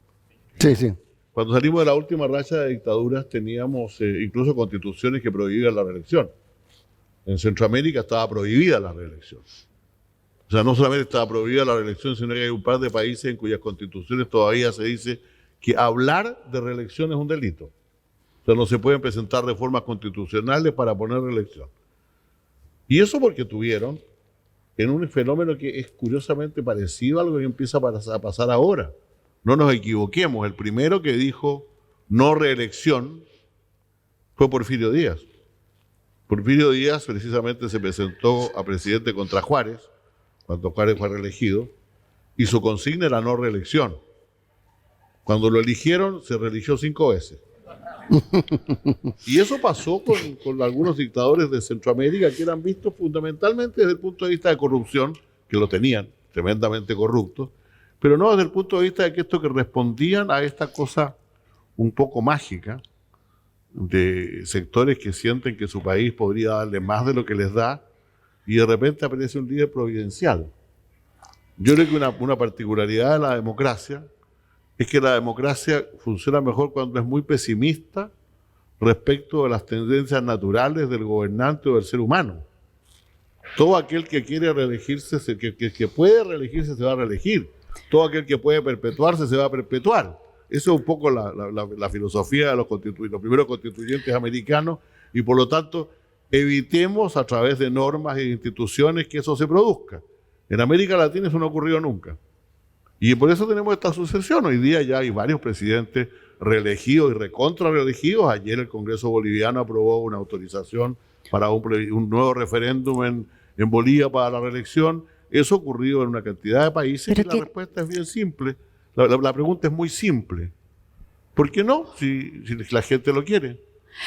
Sí, sí. Cuando salimos de la última racha de dictaduras teníamos incluso constituciones que prohibían la reelección. En Centroamérica estaba prohibida la reelección. O sea, no solamente estaba prohibida la reelección, sino que hay un par de países en cuyas constituciones todavía se dice que hablar de reelección es un delito. O sea, no se pueden presentar reformas constitucionales para poner reelección. Y eso porque tuvieron en un fenómeno que es curiosamente parecido a algo que empieza a pasar ahora. No nos equivoquemos, el primero que dijo no reelección fue Porfirio Díaz. Porfirio Díaz precisamente se presentó a presidente contra Juárez, cuando Juárez fue reelegido, y su consigna era no reelección. Cuando lo eligieron, se reeligió 5 veces. Y eso pasó con algunos dictadores de Centroamérica que eran vistos fundamentalmente desde el punto de vista de corrupción, que lo tenían, tremendamente corruptos, pero no desde el punto de vista de que esto que respondían a esta cosa un poco mágica de sectores que sienten que su país podría darle más de lo que les da y de repente aparece un líder providencial. Yo creo que una particularidad de la democracia es que la democracia funciona mejor cuando es muy pesimista respecto de las tendencias naturales del gobernante o del ser humano. Todo aquel que quiere reelegirse, que puede reelegirse, se va a reelegir. Todo aquel que puede perpetuarse, se va a perpetuar. Eso es un poco la filosofía de los primeros constituyentes americanos, y por lo tanto evitemos a través de normas e instituciones que eso se produzca. En América Latina eso no ha ocurrido nunca. Y por eso tenemos esta sucesión. Hoy día ya hay varios presidentes reelegidos y recontra reelegidos. Ayer el Congreso boliviano aprobó una autorización para un nuevo referéndum en Bolivia para la reelección. Eso ha ocurrido en una cantidad de países, y la respuesta es bien simple. La pregunta es muy simple. ¿Por qué no? Si la gente lo quiere.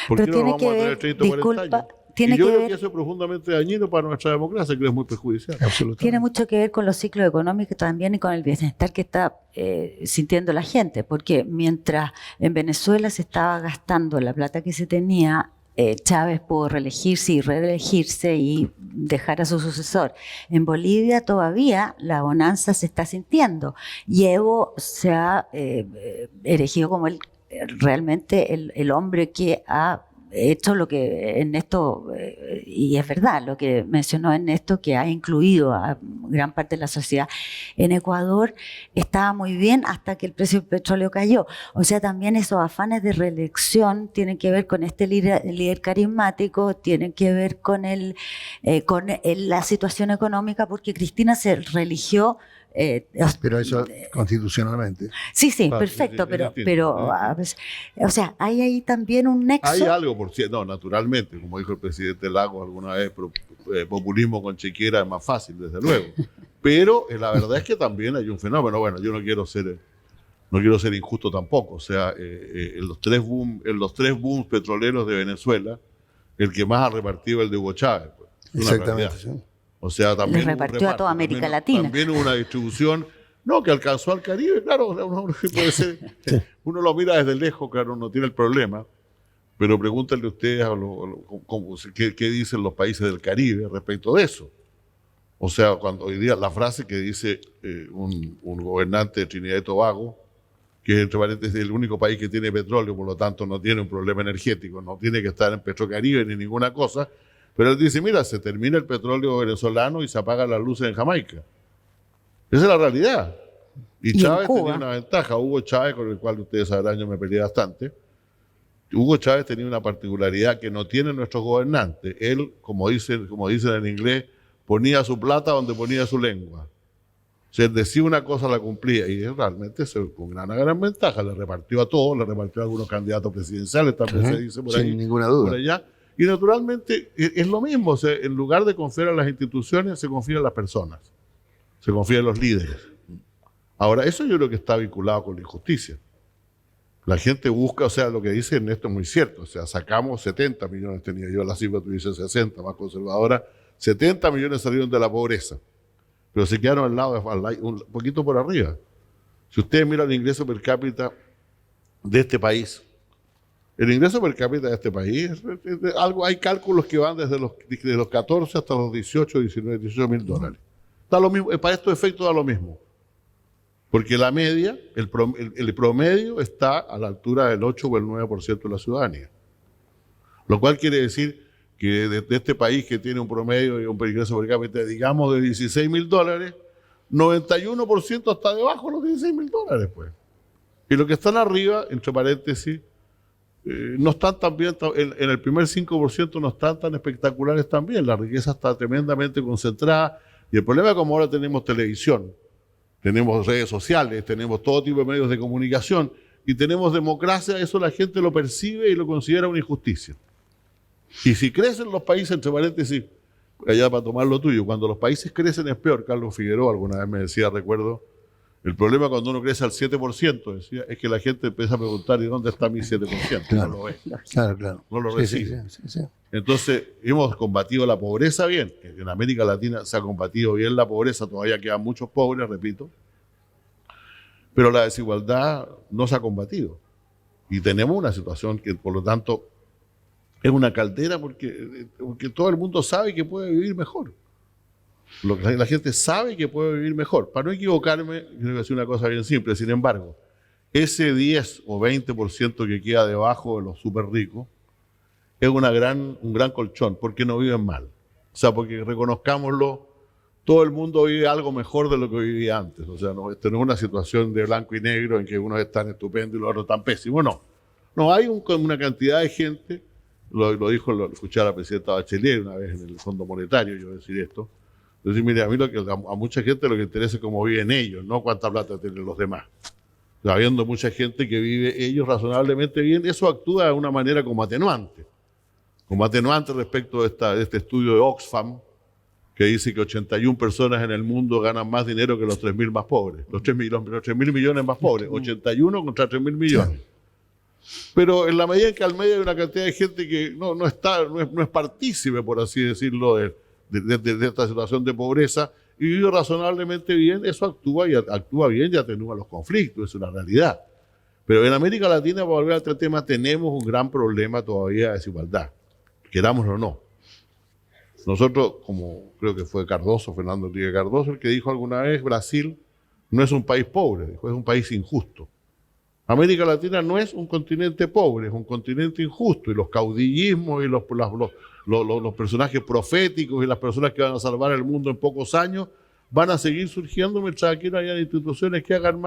¿Por qué no vamos a tener 30 o 40 años? Y yo creo que eso es profundamente dañino para nuestra democracia, que es muy perjudicial. Tiene mucho que ver con los ciclos económicos también y con el bienestar que está sintiendo la gente, porque mientras en Venezuela se estaba gastando la plata que se tenía, Chávez pudo reelegirse y reelegirse y dejar a su sucesor. En Bolivia todavía la bonanza se está sintiendo, y Evo se ha erigido como realmente el hombre que ha hecho lo que Ernesto, y es verdad lo que mencionó Ernesto, que ha incluido a gran parte de la sociedad. En Ecuador estaba muy bien hasta que el precio del petróleo cayó. O sea, también esos afanes de reelección tienen que ver con este líder carismático, tienen que ver con la situación económica, porque Cristina se reeligió. Pero eso constitucionalmente. Sí, perfecto, pero o sea, hay ahí también un nexo. Hay algo, por cierto, naturalmente, como dijo el presidente Lagos alguna vez, populismo con chequera es más fácil, desde luego. Pero la verdad es que también hay un fenómeno. Bueno, yo no quiero ser injusto tampoco. O sea, en los tres booms petroleros de Venezuela, el que más ha repartido es el de Hugo Chávez. Pues. Exactamente, sí. O sea, también le repartió a toda América Latina. También hubo una distribución, que alcanzó al Caribe. Claro, puede ser, uno lo mira desde lejos, claro, no tiene el problema, pero pregúntenle ustedes qué dicen los países del Caribe respecto de eso. O sea, cuando hoy día la frase que dice un gobernante de Trinidad y Tobago, que es, entre paréntesis, el único país que tiene petróleo, por lo tanto no tiene un problema energético, no tiene que estar en Petrocaribe ni ninguna cosa. Pero él dice, mira, se termina el petróleo venezolano y se apagan las luces en Jamaica. Esa es la realidad. Y Chávez tenía una ventaja. Hugo Chávez, con el cual ustedes sabrán, yo me peleé bastante. Hugo Chávez tenía una particularidad que no tienen nuestros gobernantes. Él, como dicen en inglés, ponía su plata donde ponía su lengua. O sea, él decía una cosa, la cumplía. Y realmente con una gran ventaja. Le repartió a todos, le repartió a algunos candidatos presidenciales, también se dice por ahí. Sin ninguna duda. Por allá. Y naturalmente es lo mismo. O sea, en lugar de confiar en las instituciones, se confía en las personas. Se confía en los líderes. Ahora, eso yo creo que está vinculado con la injusticia. La gente busca, o sea, lo que dice Ernesto es muy cierto. O sea, sacamos 70 millones, tenía yo la cifra, tú dices 60, más conservadora. 70 millones salieron de la pobreza. Pero se quedaron al lado, un poquito por arriba. Si ustedes miran el ingreso per cápita de este país, el ingreso per cápita de este país, hay cálculos que van desde los 14 hasta los 18 mil dólares. Da lo mismo, para estos efectos da lo mismo. Porque la media, el promedio está a la altura del 8 o el 9% de la ciudadanía. Lo cual quiere decir que de este país que tiene un promedio y un ingreso per cápita, digamos, de 16 mil dólares, 91% está debajo de los 16 mil dólares, pues. Y los que están arriba, entre paréntesis, no están tan bien, en el primer 5% no están tan espectaculares también. La riqueza está tremendamente concentrada. Y el problema es que como ahora tenemos televisión, tenemos redes sociales, tenemos todo tipo de medios de comunicación y tenemos democracia, eso la gente lo percibe y lo considera una injusticia. Y si crecen los países, entre paréntesis, allá para tomar lo tuyo, cuando los países crecen es peor. Carlos Figueroa alguna vez me decía, recuerdo, el problema cuando uno crece al 7%, decía, es que la gente empieza a preguntar, ¿y dónde está mi 7%? Claro, no lo ve. Claro. No lo recibe. Sí. Entonces, hemos combatido la pobreza bien. En América Latina se ha combatido bien la pobreza, todavía quedan muchos pobres, repito. Pero la desigualdad no se ha combatido. Y tenemos una situación que, por lo tanto, es una caldera porque todo el mundo sabe que puede vivir mejor. La gente sabe que puede vivir mejor. Para no equivocarme, quiero decir una cosa bien simple. Sin embargo, ese 10 o 20% que queda debajo de los súper ricos es un gran colchón, porque no viven mal. O sea, porque reconozcámoslo, todo el mundo vive algo mejor de lo que vivía antes. O sea, no, esto no es una situación de blanco y negro en que unos están estupendos y los otros están pésimos. No, hay una cantidad de gente, lo escuché a la presidenta Bachelet una vez en el Fondo Monetario, yo decir esto. Decir, mire, a mí a mucha gente lo que interesa es cómo viven ellos, no cuánta plata tienen los demás. O sea, habiendo mucha gente que vive ellos razonablemente bien, eso actúa de una manera como atenuante respecto de este estudio de Oxfam, que dice que 81 personas en el mundo ganan más dinero que los 3.000 más pobres, los 3.000 millones más pobres, 81 contra 3.000 millones. Pero en la medida en que al medio hay una cantidad de gente que no es partícipe, por así decirlo, de esta situación de pobreza y vive razonablemente bien, eso actúa bien y atenúa los conflictos, es una realidad. Pero en América Latina, para volver al tema, tenemos un gran problema todavía de desigualdad, querámoslo o no. Nosotros, como creo que fue Fernando Enrique Cardoso, el que dijo alguna vez, Brasil no es un país pobre, dijo, es un país injusto. América Latina no es un continente pobre, es un continente injusto, y los caudillismos y los personajes proféticos y las personas que van a salvar el mundo en pocos años van a seguir surgiendo mientras aquí no haya instituciones que le hagan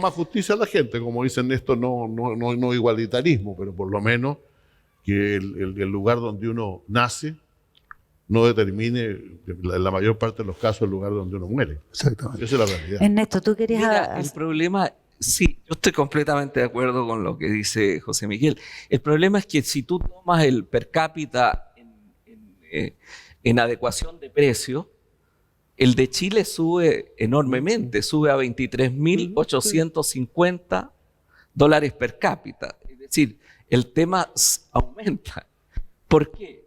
más justicia a la gente, como dicen esto, no igualitarismo, pero por lo menos que el lugar donde uno nace no determine, en la mayor parte de los casos, el lugar donde uno muere. Exactamente. Esa es la realidad. Ernesto, tú querías... Mira, el problema, sí, yo estoy completamente de acuerdo con lo que dice José Miguel. El problema es que si tú tomas el per cápita en adecuación de precio, el de Chile sube enormemente, sube a $23.850 per cápita. Es decir, el tema aumenta. ¿Por qué?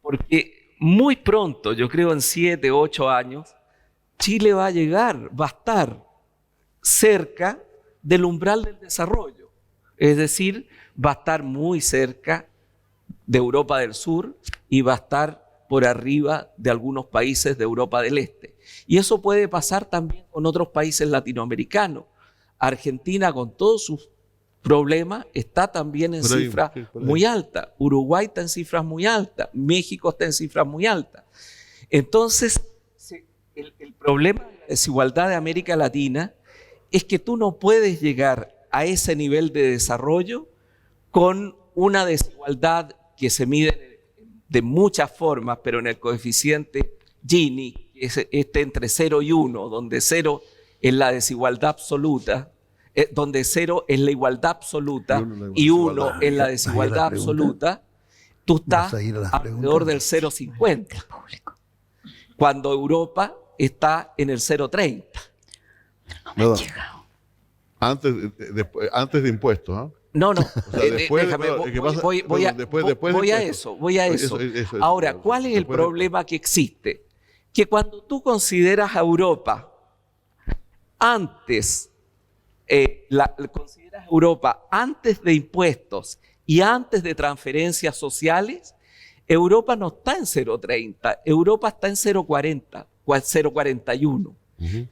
Porque muy pronto, yo creo en 7, 8 años, Chile va a estar cerca del umbral del desarrollo. Es decir, va a estar muy cerca de Europa del Sur y va a estar por arriba de algunos países de Europa del Este. Y eso puede pasar también con otros países latinoamericanos. Argentina, con todos sus problemas, está también en cifras muy altas. Uruguay está en cifras muy altas. México está en cifras muy altas. Entonces, el problema de la desigualdad de América Latina es que tú no puedes llegar a ese nivel de desarrollo con una desigualdad que se mide de muchas formas, pero en el coeficiente Gini, que es entre 0 y 1, donde 0 es la desigualdad absoluta, donde 0 es la igualdad absoluta y 1 es la desigualdad absoluta, tú estás alrededor del 0,50, cuando Europa está en el 0,30. Antes de impuestos, ¿ah? No. O sea, déjame, voy a eso. Ahora, ¿cuál es el problema que existe? Que cuando tú consideras a Europa antes, consideras a Europa antes de impuestos y antes de transferencias sociales, Europa no está en 0,30, Europa está en 0,40, 0,41.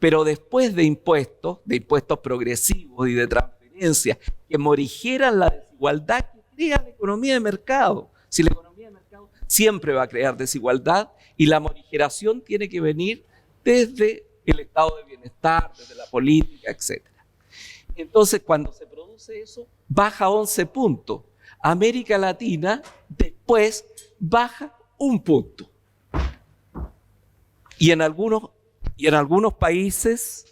Pero después de impuestos progresivos y de transferencias que morigeran la desigualdad que crea la economía de mercado. Si la economía de mercado siempre va a crear desigualdad y la morigeración tiene que venir desde el estado de bienestar, desde la política, etc. Entonces, cuando se produce eso, baja 11 puntos. América Latina después baja 1 punto. Y en algunos países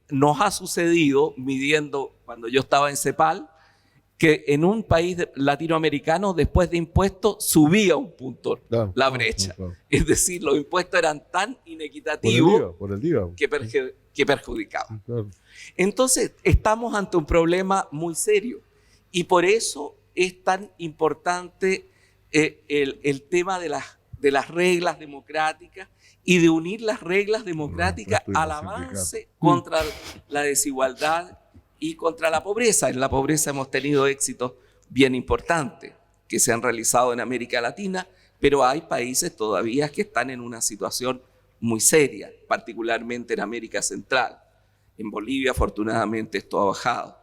nos ha sucedido, midiendo cuando yo estaba en CEPAL, que en un país latinoamericano después de impuestos subía 1 punto la brecha. Es decir, los impuestos eran tan inequitativos que perjudicaban. Entonces, estamos ante un problema muy serio y por eso es tan importante el tema de las reglas democráticas y de unir las reglas democráticas al avance contra la desigualdad y contra la pobreza. En la pobreza hemos tenido éxitos bien importantes que se han realizado en América Latina, pero hay países todavía que están en una situación muy seria, particularmente en América Central. En Bolivia, afortunadamente, esto ha bajado.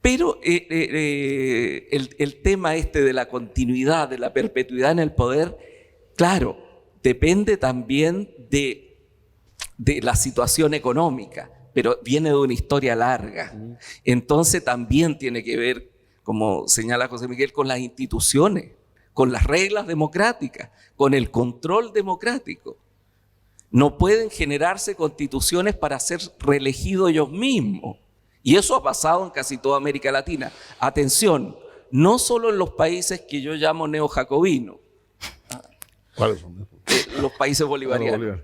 Pero el tema este de la continuidad, de la perpetuidad en el poder, claro, depende también de la situación económica, pero viene de una historia larga. Entonces también tiene que ver, como señala José Miguel, con las instituciones, con las reglas democráticas, con el control democrático. No pueden generarse constituciones para ser reelegidos ellos mismos. Y eso ha pasado en casi toda América Latina. Atención, no solo en los países que yo llamo neojacobinos. ¿Cuáles son? Los países bolivarianos.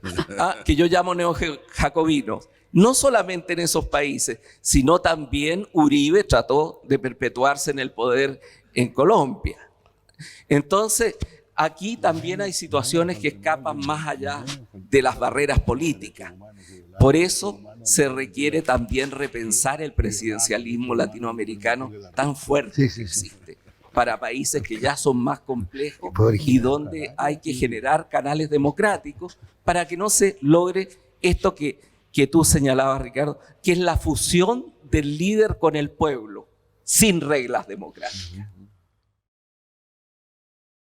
Que yo llamo neojacobinos. No solamente en esos países, sino también Uribe trató de perpetuarse en el poder en Colombia. Entonces, aquí también hay situaciones que escapan más allá de las barreras políticas. Por eso se requiere también repensar el presidencialismo latinoamericano tan fuerte que existe para países que ya son más complejos y donde hay que generar canales democráticos para que no se logre esto que tú señalabas, Ricardo, que es la fusión del líder con el pueblo, sin reglas democráticas.